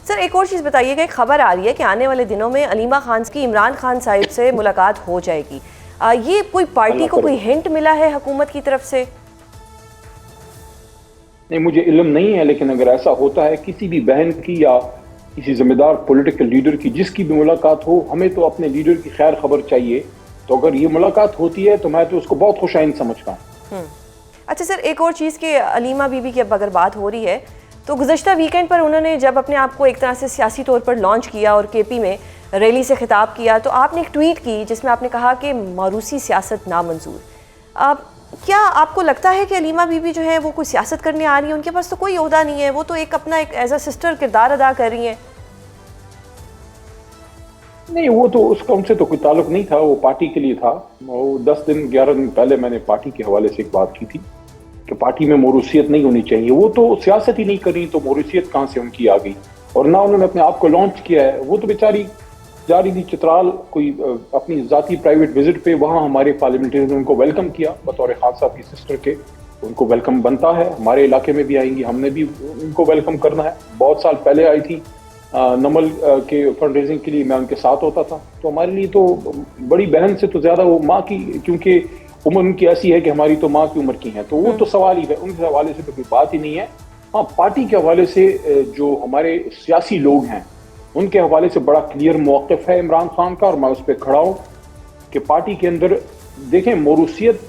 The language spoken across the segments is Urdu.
سر ایک اور چیز بتائیے کہ ایک خبر آ رہی ہے کہ آنے والے دنوں میں علیمہ خان کی عمران خان صاحب سے ملاقات ہو جائے گی، یہ کوئی پارٹی کو کوئی ہنٹ ملا ہے حکومت کی طرف سے؟ نہیں، مجھے علم نہیں ہے، لیکن اگر ایسا ہوتا ہے کسی بھی بہن کی یا کسی ذمہ دار پولیٹیکل لیڈر کی جس کی بھی ملاقات ہو، ہمیں تو اپنے لیڈر کی خیر خبر چاہیے. تو اگر یہ ملاقات ہوتی ہے تو میں تو اس کو بہت خوش آئند سمجھتا ہوں. اچھا سر، ایک اور چیز کہ علیمہ بی بی کی اب اگر بات ہو رہی ہے تو گزشتہ ویکینڈ پر انہوں نے جب اپنے آپ کو ایک طرح سے سیاسی طور پر لانچ کیا اور کے پی میں ریلی سے خطاب کیا تو آپ نے ایک ٹویٹ کی جس میں آپ نے کہا کہ موروثی سیاست نامنظور. کیا آپ کو لگتا ہے کہ علیمہ بی بی جو ہے وہ کوئی سیاست کرنے آ رہی ہے؟ ان کے پاس تو کوئی عہدہ نہیں ہے، وہ تو ایک اپنا ایک ایز اے سسٹر کردار ادا کر رہی ہیں. نہیں، وہ تو اس کا ان سے تو کوئی تعلق نہیں تھا، وہ پارٹی کے لیے تھا. وہ 10 دن 11 دن پہلے میں نے پارٹی کے حوالے سے ایک بات کی تھی کہ پارٹی میں موروثیت نہیں ہونی چاہیے. وہ تو سیاست ہی نہیں کر رہی تو موروثیت کہاں سے ان کی آ گئی؟ اور نہ انہوں نے اپنے آپ کو لانچ کیا ہے. وہ تو بیچاری جا رہی تھی چترال کوئی اپنی ذاتی پرائیویٹ وزٹ پہ، وہاں ہمارے پارلیمنٹریئن نے ان کو ویلکم کیا بطور خان صاحب کی سسٹر کے. ان کو ویلکم بنتا ہے، ہمارے علاقے میں بھی آئیں گی، ہم نے بھی ان کو ویلکم کرنا ہے. بہت سال پہلے آئی تھی نمل کے فنڈ ریزنگ کے لیے، میں ان کے ساتھ ہوتا تھا. تو ہمارے لیے تو بڑی بہن سے تو زیادہ وہ ماں کی، کیونکہ عمر ان کی ایسی ہے کہ ہماری تو ماں کی عمر کی ہیں، تو وہ تو سوال ہی ہے، ان کے حوالے سے تو کوئی بات ہی نہیں ہے. ہاں، پارٹی کے حوالے سے جو ہمارے سیاسی لوگ ہیں ان کے حوالے سے بڑا کلیئر موقف ہے عمران خان کا، اور میں اس پہ کھڑا ہوں کہ پارٹی کے اندر دیکھیں موروثیت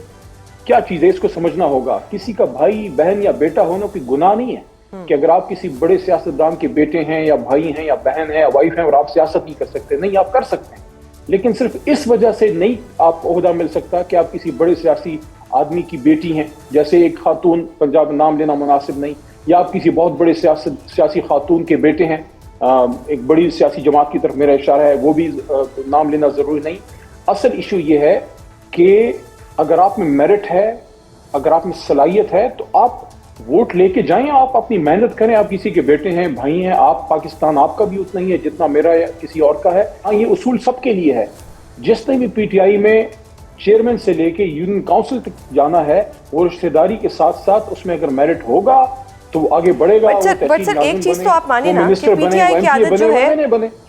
کیا چیز ہے، اس کو سمجھنا ہوگا. کسی کا بھائی بہن یا بیٹا ہونا کوئی گناہ نہیں ہے کہ اگر آپ کسی بڑے سیاستدان کے بیٹے ہیں یا بھائی ہیں یا بہن ہیں یا وائف ہیں اور آپ سیاست نہیں کر سکتے. نہیں، آپ کر سکتے ہیں، لیکن صرف اس وجہ سے نہیں آپ کو عہدہ مل سکتا کہ آپ کسی بڑے سیاسی آدمی کی بیٹی ہیں، جیسے ایک خاتون، پنجاب میں نام لینا مناسب نہیں، یا آپ کسی بہت بڑے سیاسی خاتون کے بیٹے ہیں. ایک بڑی سیاسی جماعت کی طرف میرا اشارہ ہے، وہ بھی نام لینا ضروری نہیں. اصل ایشو یہ ہے کہ اگر آپ میں میرٹ ہے، اگر آپ میں صلاحیت ہے تو آپ ووٹ لے کے جائیں، آپ اپنی محنت کریں. آپ کسی کے بیٹے ہیں، بھائی ہیں، آپ پاکستان آپ کا بھی اتنا ہی ہے جتنا میرا یا کسی اور کا ہے. ہاں، یہ اصول سب کے لیے ہے. جس نے بھی پی ٹی آئی میں چیئرمین سے لے کے یونین کاؤنسل تک جانا ہے، وہ رشتہ داری کے ساتھ ساتھ اس میں اگر میرٹ ہوگا تو وہ آگے بڑھے گا. بٹ سر ایک چیز تو آپ مانیں نا کہ پی ٹی آئی کی عادت جو ہے،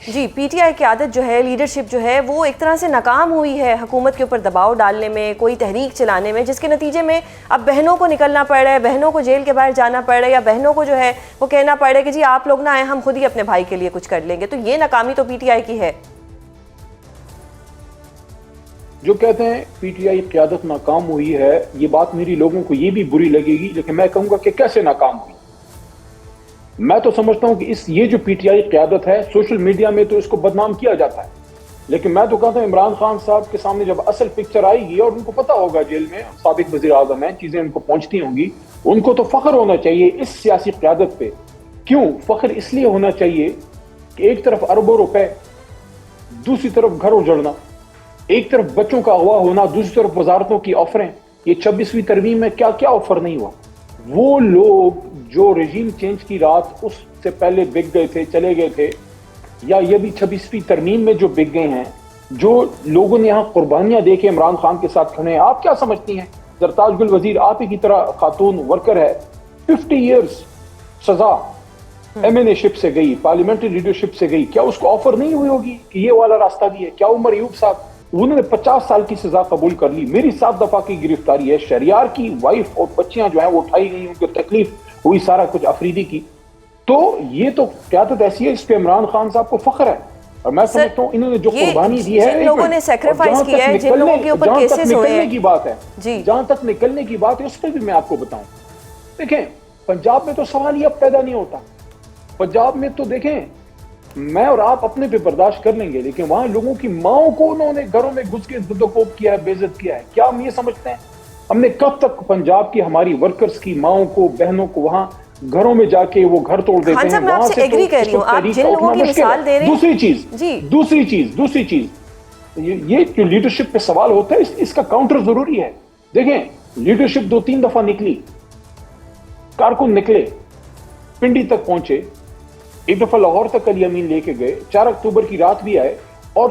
جی پی ٹی آئی کی عادت جو ہے، لیڈرشپ جو ہے، وہ ایک طرح سے ناکام ہوئی ہے حکومت کے اوپر دباؤ ڈالنے میں، کوئی تحریک چلانے میں، جس کے نتیجے میں اب بہنوں کو نکلنا پڑ رہا ہے، بہنوں کو جیل کے باہر جانا پڑ رہا ہے، یا بہنوں کو جو ہے وہ کہنا پڑ رہا ہے کہ جی آپ لوگ نہ آئیں، ہم خود ہی اپنے بھائی کے لیے کچھ کر لیں گے. تو یہ ناکامی تو پی ٹی آئی کی ہے. جو کہتے ہیں پی ٹی آئی قیادت ناکام ہوئی ہے، یہ بات میری لوگوں کو یہ بھی بری لگے گی، لیکن میں کہوں گا کہ کیسے ناکام ہوئی. میں تو سمجھتا ہوں کہ یہ جو پی ٹی آئی قیادت ہے، سوشل میڈیا میں تو اس کو بدنام کیا جاتا ہے، لیکن میں تو کہتا ہوں عمران خان صاحب کے سامنے جب اصل پکچر آئے گی اور ان کو پتا ہوگا جیل میں سابق وزیر اعظم ہیں، چیزیں ان کو پہنچتی ہوں گی، ان کو تو فخر ہونا چاہیے اس سیاسی قیادت پہ. کیوں فخر؟ اس لیے ہونا چاہیے کہ ایک طرف اربوں روپے، دوسری طرف گھر اجڑنا، ایک طرف بچوں کا اغوا ہونا، دوسری طرف وزارتوں کی آفریں. یہ 26ویں ترمیم میں کیا کیا آفر نہیں ہوا. وہ لوگ جو رجیم چینج کی رات اس سے پہلے بک گئے تھے، چلے گئے تھے، یا یہ بھی 26ویں ترمیم میں جو بک گئے ہیں، جو لوگوں نے یہاں قربانیاں دے کے عمران خان کے ساتھ کھڑے ہیں. آپ کیا سمجھتی ہیں زرتاج گل وزیر آپ ہی کی طرح خاتون ورکر ہے، 50 ایئرز سزا ایم این اے شپ سے گئی، پارلیمنٹری لیڈرشپ سے گئی، کیا اس کو آفر نہیں ہوئی ہوگی کہ یہ والا راستہ بھی ہے؟ کیا عمر ایوب صاحب، انہوں نے 50 سال کی سزا قبول کر لی. میری 7 دفعہ کی گرفتاری ہے. شہریار کی وائف اور بچیاں جو ہیں وہ اٹھائی گئی، ان کو تکلیف ہوئی، سارا کچھ افریدی کی. تو یہ تو قیادت ایسی ہے، اس پہ عمران خان صاحب کو فخر ہے. اور میں سمجھتا ہوں انہوں نے جو قربانی دی ہے، جن لوگوں نے سیکریفائس کیا ہے، جن لوگوں کے اوپر کیسز ہوئے ہیں، کی بات ہے، جہاں تک نکلنے کی بات ہے اس پہ بھی میں آپ کو بتاؤں. دیکھیں پنجاب میں تو سوال ہی اب پیدا نہیں ہوتا. پنجاب میں تو دیکھیں میں اور آپ اپنے پہ برداشت کر لیں گے، لیکن وہاں لوگوں کی ماؤں کو انہوں نے گھروں میں گھس کے ددوکوب کیا ہے، بے عزت کیا ہے. کیا ہم یہ سمجھتے ہیں ہم نے کب تک پنجاب کی ہماری ورکرز کی ماؤں کو، بہنوں کو وہاں گھروں میں جا کے وہ گھر توڑ دیتے ہیں؟ وہاں سے تو تحریک کا اٹھنا مشکل ہے. دوسری چیز یہ جو لیڈرشپ پہ سوال ہوتا ہے، اس کا کاؤنٹر ضروری ہے. دیکھیں لیڈرشپ 2-3 دفعہ نکلی، کارکن نکلے، پنڈی تک پہنچے، ایک دفعہ لاہور تک علی امین لے کے گئے، 4 اکتوبر کی رات بھی آئے. اور